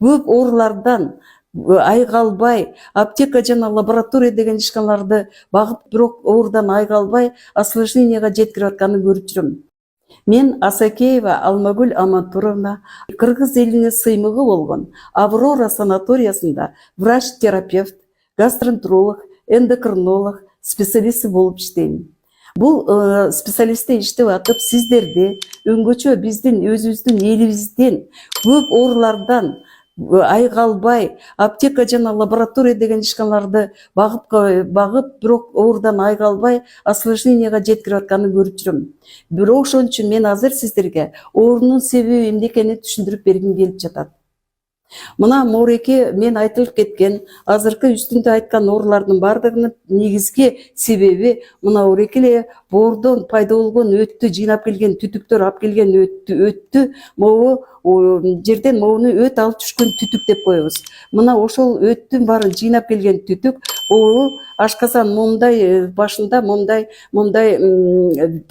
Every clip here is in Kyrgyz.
көп оорулардан айыга албай, аптека жана лаборатория деген ишканаларды багып, бирок оорудан айыга албай осложненияга жеткирип атканын көрүп жүрөм. Мен Асакеева Алмагүл Амантуровна кыргыз элине сыймыгы болгон Аврора санаториясында врач-терапевт, гастроэнтеролог, эндокринолог специалисти болуп иштейм. Бул специалистте иштеп атып сиздерди өңгөчө биздин өзүбүздүн элибизден көп оорулардан айыга албай, аптека жана лаборатория деген ишканаларды багып, бирок оорудан айыга албай осложненияга жеткирип атканын көрүп жүрөм. Бирок ошон үчүн мен азыр сиздерге оорунун себеби эмне экенин түшүндүрүп бергим келип жатат. Мына Моореке мен айтылып кеткен азыркы үстүндө айткан оорулардын баардыгынын негизги себеби мына Ореке эле боордон пайда болгон өттү жыйнап келген түтүктөр алып келген өттү могу жерден могуну өт алып түшкөн түтүк деп коебуз. Мына ошол өттүн баарын жыйнап келген түтүк могу ашказан момундай башында момундай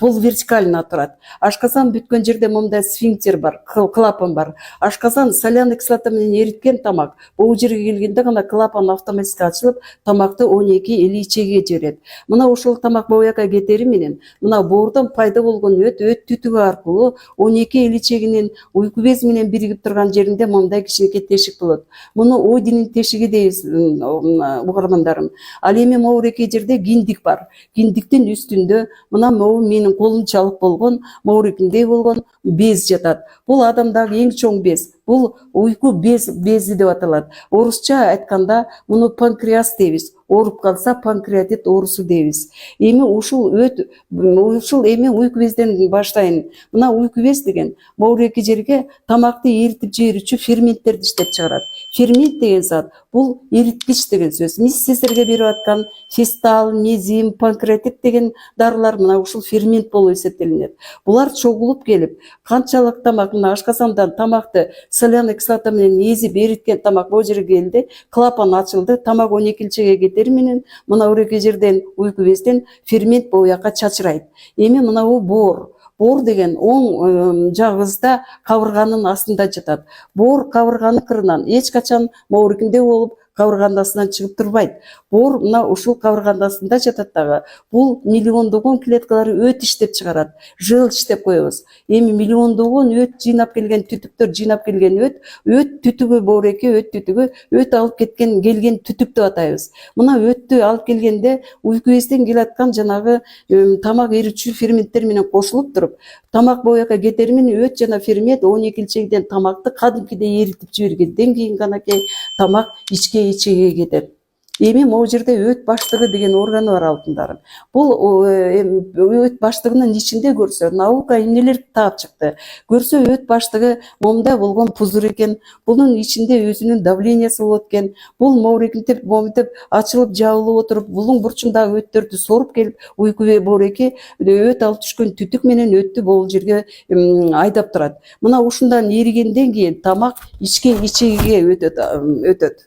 полувертикально турат. Ашказан бүткөн жерде момундай сфинктер бар, клапан бар. Ашказан соляный кислота менен эриткен тамак бул жерге келгенде гана клапан автоматически ачылып, тамакты 12 эли ичеге жиберет. Мына ошол тамак бояка кетери менен мына боордон пайда болгон өт түтүгү аркылуу 12 эли ичегинин уйку бези менен биригип турган жеринде момундай кичинекей тешик болот. Муну Одинин тешиги дейбиз, угармандарым. Ал эми Моореке жерде киндик бар. Киндиктин үстүндө мына могу менин колум чалып болгон Моорекиндей болгон без жатат. Бул адамдагы эң чоң без. Бул уйку бези деп аталат. Орусча айтканда муну панкреас дейбиз. Ооруп калса панкреатит оорусу дейбиз. Эми ушул эми уйку безден баштайын. Мына уйку без деген Моореке жерге тамакты эритип жиберүүчү ферменттерди иштеп чыгарат. Фермент деген зат бул эриткич деген сөз. Мен сиздерге берип аткан фестал, мезим, панкреатит деген дарылар мына ушул фермент болуп эсептелинет. Булар чогулуп келип, канчалык тамак мына ашказандан тамакты соляный кислота менен эзип эриткен тамак бул жерге келди, клапан ачылды, тамак 12 илчеге кетери менен мына Ореке жерден уйку безден фермент бояка чачырайт. Эми мына бул боор. Боор деген оң жагыбызда кабырганын астында жатат. Боор кабырганын кырынан эч качан Моорекинде болуп кабырганын астынан чыгып турбайт. Боор мына ушул кабырганын астында жатат дагы. Бул миллиондогон клеткалары өт иштеп чыгарат. Желчь деп коебуз. Эми миллиондогон өт жыйнап келген түтүктөр жыйнап келген өт түтүгү Моореке өт алып келген түтүк деп атайбыз. Мына өттү алып келгенде уйку безден келаткан жанагы тамак эритүүчү ферменттер менен кошулуп туруп, тамак бояка кетери менен өт жана фермент 12 илчегиден тамакты кадимкидей эритип жибергенден кийин гана тамак ичеге кетет. Эми могу жерде өт баштыгы деген органы бар алтындарым. Бул өт баштыгынын ичинде көрсө, наука эмнелерди таап чыкты. Көрсө өт баштыгы момундай болгон пузыр экен. Бунун ичинде өзүнүн давлениясы болот экен. Бул Моорекинтип момунтип ачылып жабылып отуруп, булуң бурчундагы өттөрдү соруп келип, уйку Моореке өт алып түшкөн түтүк менен өттү бул жерге айдап турат. Мына ушундан эригенден кийин тамак ичегиге өтөт.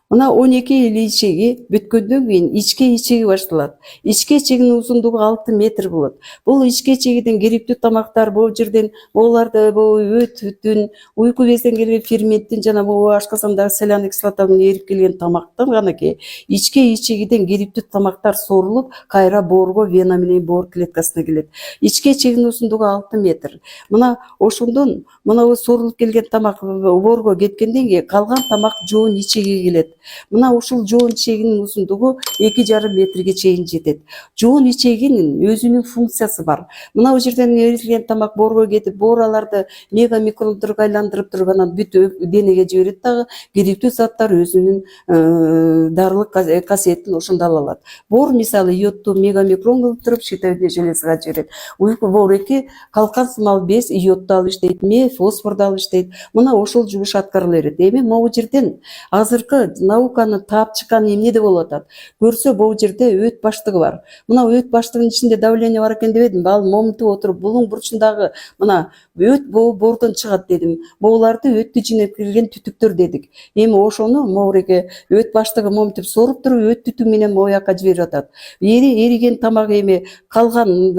Мына 12 эли ичеги бүткөндөн кийин ичке ичеги башталат. Ичке ичегинин узундугу 6 метр болот. Бул ичке ичегиден керектүү тамактар бул жерден буларды өттүн, уйку безден келген ферменттин жана бул ашказандагы соляный кислота менен эрип келген тамактан ганакей ичке ичегиден керектүү тамактар сорулуп, кайра боорго вена менен боор клеткасына келет. Ичке ичегинин узундугу 6 метр. Мына ошондон мына сорулуп келген тамак боорго кеткенден кийин калган тамак жоон ичеге келет. Мына ушул жоон ичегинин узундугу 2,5 метрге чейин жетет. Жоон ичегинин өзүнүн функциясы бар. Мына бул жерден эритилген тамак боорго кетип, боор аларды мегамикрондорго айландырып туруп анан бүт денеге жиберет дагы керектүү заттар өзүнүн дарылык касиетин ошондо ала алат. Боор мисалы йодду мегамикрон кылып туруп щитовидный железага жиберет. Уйку Моореке калкан сымал без йодду алып иштейт, фосфорду алып иштейт. Мына ошол жумуш аткарыла берет. Эми могу жерден азыркы науканы таап чыккан эмне болуп атат. Көрсө бул жерде өт баштыгы бар. Мына өт баштыгынын ичинде давление бар экен дебедим. Ал момунтуп отуруп булуң бурчундагы мына өт бордон чыгат дедим. Буларды өттү жинеп кирген түтүктөр дедик. Эми ошону могуреке өт баштыгы момунтуп соруп туруп өт түтү менен могу жака жиберип атат. Эриген тамак эми калган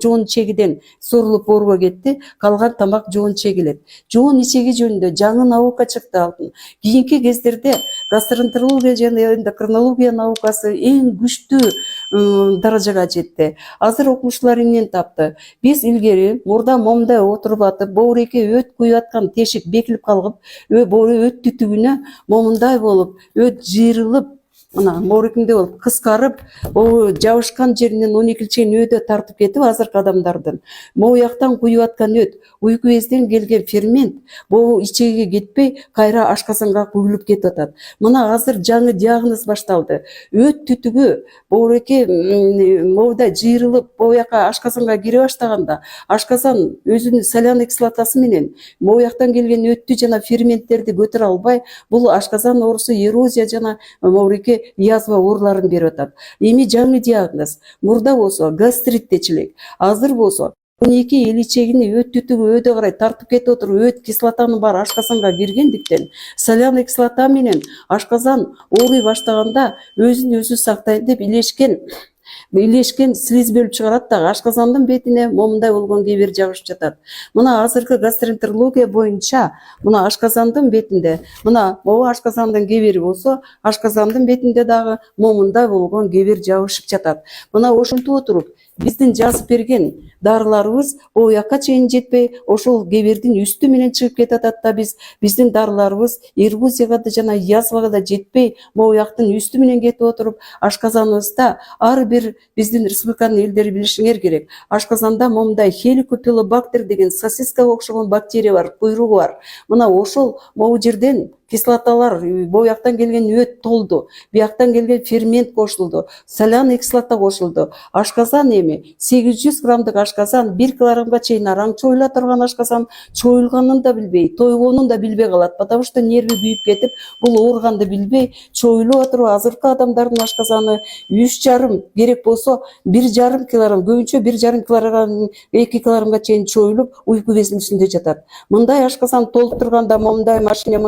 жоон чегиден сорулуп борбо кетти. Калган тамак жоон чегилет. Жоон ичеги жөнүндө жаңы наука чыкты алтын. Кийинки кездерде гастроэнтерология жана эндокринология наукасы эң күчтүү даражага жетти. Азыр окумуштуулар эмнени тапты? Биз илгери мурда момундай отуруп атып, боуреке өт куюп аткан тешик бекилип калып, өт түтүгүнө момундай болуп, өт жыйрылып, мына моорекинде болуп кыскарып, жабышкан жеринен 12 чейин өдө тартып кетип азыркы адамдардын. Могу жактан куюп аткан өт, уйку безден келген фермент бул ичеге кетпей, кайра ашказанга куюлуп кетип атат. Мына азыр жаңы диагноз башталды. Өт түтүгү боуреке моундай жыйрылып, бул жака ашказанга кире баштаганда, ашказан өзүнүн соляный кислотасы менен могу жактан келген өттү жана ферменттерди көтөрө албай, бул ашказан оорусу эрозия жана моуреке язва ооруларын берип атат. Эми жаңы диагноз. Мурда болсо гастрит дечилек. Азыр болсо 12 эличегини өт түтүгү өдө карай тартып кетип отуруп, өт кислотанын баары ашказанга киргендиктен, соляный кислота менен ашказан ооруй баштаганда өзүн өзү сактайт деп илешкен слиз бөлүп чыгарат дагы ашказандын бетине момундай болгон кебер жабышып жатат. Мына азыркы гастроэнтерология боюнча мына ашказандын бетинде, мына могу ашказандын кебери болсо, ашказандын бетинде дагы момундай болгон кебер жабышып жатат. Мына ошентип отуруп, биздин жазып берген дарыларыбыз о жакка чейин жетпей, ошол кебердин үстү менен чыгып кетип атат да биздин дарыларыбыз эрозияга да жана язвага да жетпей, могу жактын үстү менен кетип отуруп, ашказаныбызда ар бир биздин республиканын элдери билишиңер керек. Ашказанда момундай хеликобактер деген сосискага окшогон бактерия бар, куйругу бар. Мына ошол могу жерден кислоталар, бул жактан келген өт толду, бияктан келген фермент кошулду, соляный кислота кошулду. Ашказан эми 800 граммдык ашказан 1 килограммга чейин араң чоюла турган ашказан чоюлганын да билбей, тойгонун да билбей калат, потому что нерви күйүп кетип, бул ооруганды билбей чоюлуп отуруп, азыркы адамдардын ашказаны 3,5 керек болсо 1,5 килограмм, көбүнчө 1,5 килограмм, 2 килограммга чейин чоюлуп, уйку безинин үстүндө жатат. Мындай ашказан толтурганда момундай машина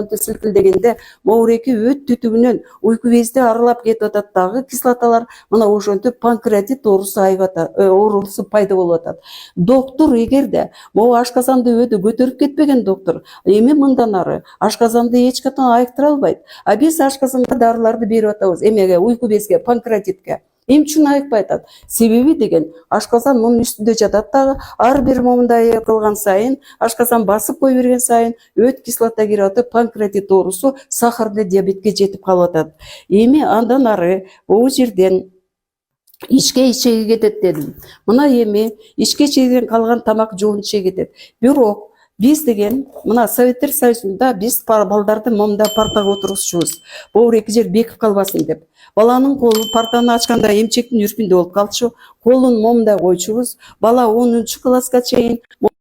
дегенде моуреки өт түтүгүнөн уйку безди аралап кетип атат дагы кислоталар, мына ошентип панкреатит оорусу пайда болуп атат. Доктор эгерде могу ашказанды өдө көтөрүп кетпеген доктор, эми мындан ары ашказанды эч качан айыктыра албайт. А биз ашказанга дарыларды берип атабыз, эмеге, уйку безге, панкреатитке. Эмне үчүн айыкпай атат? Себеби деген ашказан мунун үстүндө жатат дагы, ар бир момундай кылган сайын, ашказан басып кой берген сайын өт кислота кирип атып, панкреатит оорусу, сахарный диабетке жетип калып атат. Эми андан ары бул жерден ичке кетет дедим. Мына эми ичке чейден калган тамак жоон иче кетет. Бирок биз деген мына Советтер Союзунда биз балдарды момундай партага отургузчубуз. Боуреки жер бекип калбасын деп. Баланын колу партаны ачканда эмчектин үрпүндө болуп калчу, колун момундай койчубуз. Бала 10 класска чейин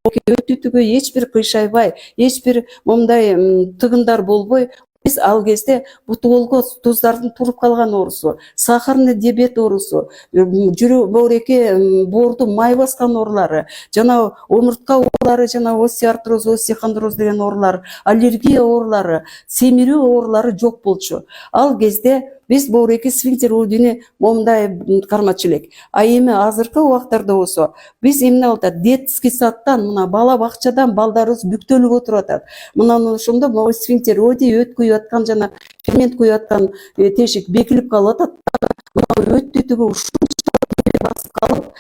өт түтүгү эч бир кыйшайбай, эч бир момундай тыгындар болбой, биз ал кезде бутуолго туздардын туруп калган оорусу, сахарный диабет оорусу, жүрөк боуреке боорду май баскан оорулары, жана омуртка оорулары, жана остеоартроз, остеохондроз деген оорулар, аллергия оорулары, семирүү оорулары жок болчу. Ал кезде биз боуреки сфинктер удини момундай кармачу элек. А эми азыркы убактарда болсо биз эмне болуп атат? Детский садтан, мына бала бакчадан балдарыбыз бүктөлүп отуруп атат. Мына ошондо могу сфинктер оди өт куюп аткан жана фермент куюп аткан тешик бекилип калып атат. Мына өт түтүгү ушунча басып калып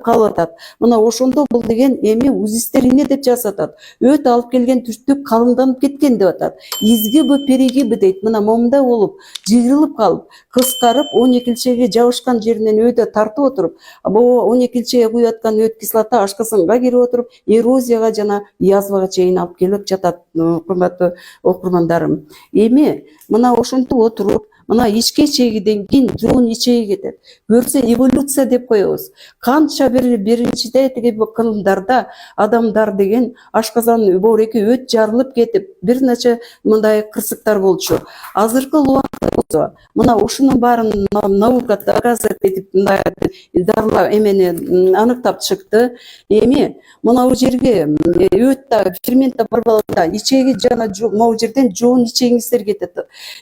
калып атат. Мына ошондо бул деген эми УЗИстер эмне деп жазып атат? Өт алып келген түтүк калыңданып кеткен деп атат. Изгибы, перегибы дейт. Мына момундай болуп, жыйрылып калып, кыскарып, 12-чеге жабышкан жеринен өдө тартып отуруп, бул 12-чеге куюп аткан өт кислота ашказанга кирип отуруп, эрозияга жана язвага чейин алып келип жатат, кымбаттуу окурмандарым. Эми мына ошентип отуруп, мына ички ичегиден кийин жоон ичеги кетет. Көрсө эволюция деп коебуз. Канча биринчиде тиги кылымдарда адамдар деген ашказан боореки өт жарылып кетип бир нече мындай кырсыктар болчу. Азыркы убакта болсо мына ушунун баарын наука доказать этип дарылар эмени аныктап чыкты. Эми мына жерге өт да фермент бар балда ичеги жана могу жерден жоон ичеңиздер кетет.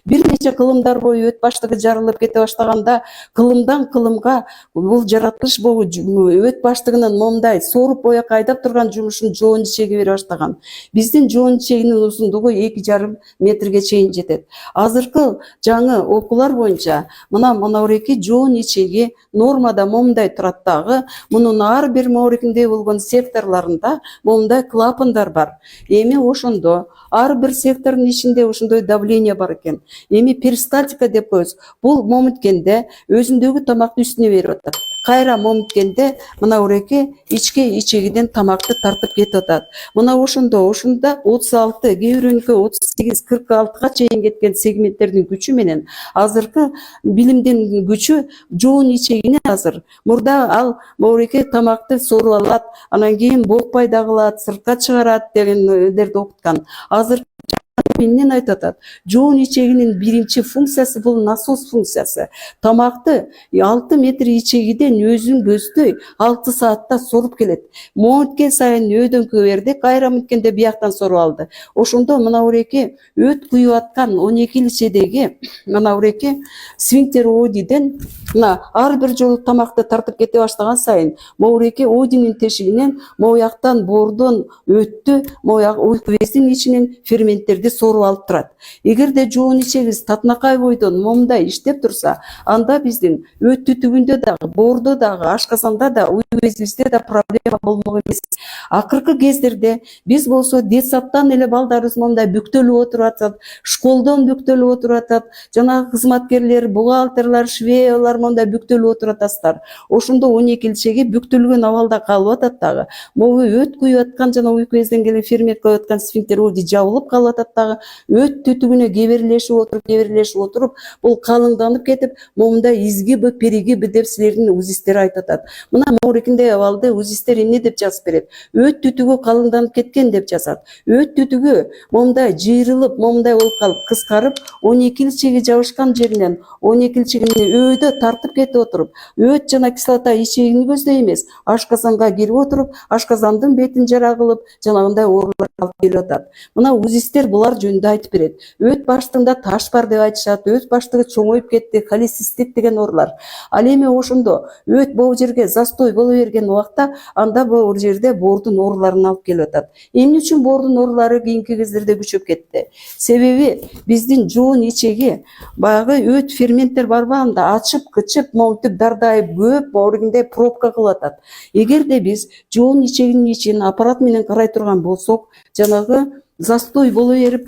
Бир нече кылымдар бою өт баштыгы жарылып кете баштаганда кылымдан кылымга бул жаратылыш бул өт баштыгынын момундай соруп бояка айдап турган жумушун жоон ичеги бере баштаган. Биздин жоон ичегинин узундугу 2,5 метрге чейин жетет. Азыркы жаңы окуулар боюнча мына монауреки жоон ичеги нормада момундай турат дагы, мунун ар бир моорекиндей болгон секторларында момундай клапандар бар. Эми ошондо ар бир сектордун ичинде ошондой давление бар экен. Эми перистальтика деп коебуз. Бул момунткенде өзүндөгү тамакты үстүнө берип атат. Кайра момунткенде мына уреки ички ичегиден тамакты тартып кетип атат. Мына ошондо 36, кээ бирөөнүкү 38-46га чейин кеткен сегменттердин күчү менен азыркы билимдин күчү жоон ичегине азыр мурда ал моореке тамакты соруп алат, анан кийин бок пайда кылат, сыртка чыгарат дегендерди окуткан. Азыр менен айтып атат. Жоон ичегинин биринчи функциясы бул насос функциясы. Тамакты 6 метр ичегиден өзүн көздөй 6 саатта соруп келет. Моонткен сайын өйдөнкө берди, кайра мынткенде бияктан соруп алды. Ошондо мына уреки өт куюп аткан 12 ичедеги мына уреки сфинктер одиден мына ар бир жолу тамакты тартып кете баштаган сайын моуреки одинин тешигинен мояктан бордон өттү, мояк уйку бездин ичинен ферменттерди соруп алып турат. Эгерде жоон ичегибиз татынакай бойдон момундай иштеп турса, анда биздин өт түтүгүндө дагы, боордо дагы, ашказанда да, уйку безибизде да проблема болмок эмес. Акыркы кездерде биз болсо детсадтан эле балдарыбыз момундай бүктөлүп отуруп атат, школдон бүктөлүп отуруп атат, жанагы кызматкерлер, бухгалтерлер, швеялар момундай бүктөлүп отуруп атасыздар. Ошондо 12 ичеги бүктөлгөн абалда калып атат дагы. Могу өт куюп аткан жана уйку безден келген фермент коюп аткан сфинктер оди жабылып калып атат дагы. Өт түтүгүнө кеберлешип отуруп, бул калыңданып кетип, момундай изгиби, перигиби деп силердин узистер айтып атат. Мына моорекиндей абалды узистер эмне деп жазып берет? Өт түтүгү калыңданып кеткен деп жазат. Өт түтүгү момундай жыйрылып, момундай болуп калып, кыскарып, 12 ичеги жабышкан жеринен 12 ичегини өйдө тартып кетип отуруп, өт жана кислота ичегини көздөй эмес, ашказанга кирип отуруп, ашказандын бетин жара кылып, жанагындай оорулар алып келип атат. Мына узистер булар жөнүндө айтып берет. Өт баштыгында таш бар деп айтышат, өт баштыгы чоңоюп кетти, холецистит деген оорулар. Ал эми ошондо өт бул жерге застой боло берген убакта, анда бул жерде боордун ооруларын алып келип атат. Эмне үчүн боордун оорулары кийинки кездерде күчөп кетти? Себеби биздин жоон ичеги баягы өт ферменттер барбы анда ачып, кычып, монтип дардайып көп моорегинде пробка кылып атат. Эгерде биз жоон ичегинин ичин аппарат менен карай турган болсок, жанагы застой боло берип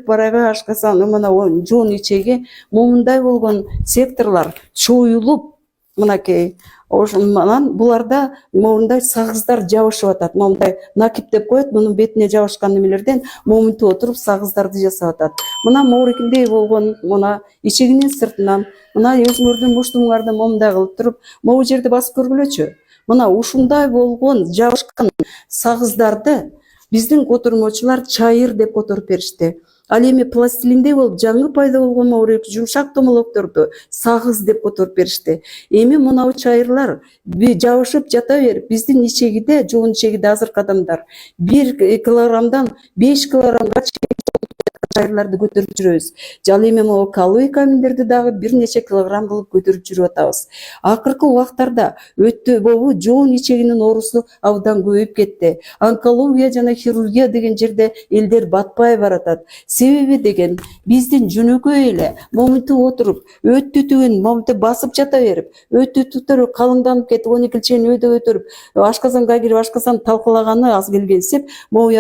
барабы ашказан мына жоон ичеги момундай болгон секторлар чоюлуп мынакей ошонан буларда момундай сагыздар жабышып атат. Момундай накип деп коет, мунун бетине жабышкан немелерден момунтуп отуруп сагыздарды жасап атат. Мына моорекиндей болгон мына ичегинин сыртынан мына өзүңөрдүн муштуңарды момундай кылып туруп, могу жерди басып көргүлөчү. Мына ушундай болгон жабышкан сагыздарды биздин котурмочулар чайыр деп которуп беришти. Ал эми пластилиндей болуп жаңы пайда болгон моорек жумшак томолокторду сагыз деп которуп беришти. Эми мынау чайырлар жабышып жата берип, биздин ичегиде, жоон ичегиде азыркы адамдар 1 килограммдан 5 килограммга чайырларды көтөрүп жүрөбүз. Жал эми могу калый каминдерди дагы бир нече килограмм кылып көтөрүп жүрүп атабыз. Акыркы убактарда өттө бобу жоон ичегинин оорусу абдан көбөйүп кетти. Онкология жана хирургия деген жерде элдер батпай баратат. Себеби деген биздин жөнөкөй эле момунтуп отуруп, өт түтүгүн момунтуп басып жата берип, өт түтүктөр калыңданып кетип, 12 ичени өйдө өтүрүп, ашказанга кирип, ашказан талкалаганы аз келгенсип, могу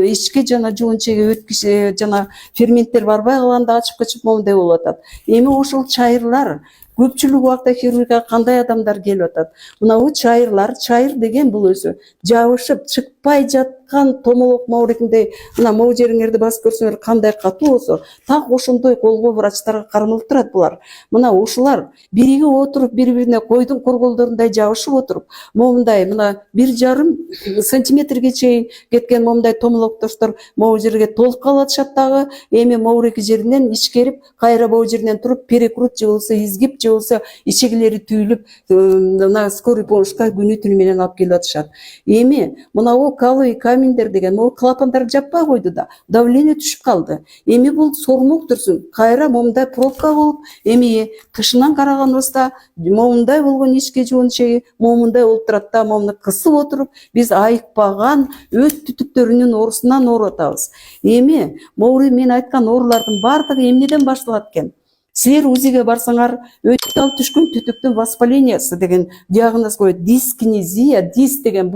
ички жана жоон ичеги өт жана ферменттер барбай калганда ачып кычып момундай болуп атат. Эми ошол чайырлар көпчүлүк убакта хирургияга кандай адамдар келип атат? Мына чайырлар, чайыр деген бул өзү жабышып чыкпай жаткан томолок мауретиндей, мына могу жериңерди басып көрсөңөр кандай катуу болсо, так ошондой колго врачтарга кармалып турат булар. Мына ушулар бириге отуруп, бири-бирине койдун корголдорундай жабышып отуруп, момундай мына 1,5 сантиметрге чейин кеткен момундай томолоктоштор могу жерге толуп калып атышат дагы. Эми мауреки жеринен ичкерип, кайра могу жеринен туруп перекрут же болбосо изгип же болбосо ичегилери түйүлүп, мына скорый помощька күнү түнү менен алып келип атышат. Эми мына калый каминдер деген могу клапандарды жаппай койду да, давление түшүп калды. Эми бул сормок турсун, кайра момундай пробка болуп, эми тышынан караганыбызда момундай болгон ичке жуун чеги момундай болуп турат да, момуну кысып отуруп, биз айыкпаган өт түтүктөрүнүн оорусунан ооруп атабыз. Эми могу мен айткан оорулардын баардыгы эмнеден башталат экен? Силер УЗИге барсаңар, өтө алып түшкөн түтүктүн воспалениясы деген диагноз коет. Дискинезия, дис деген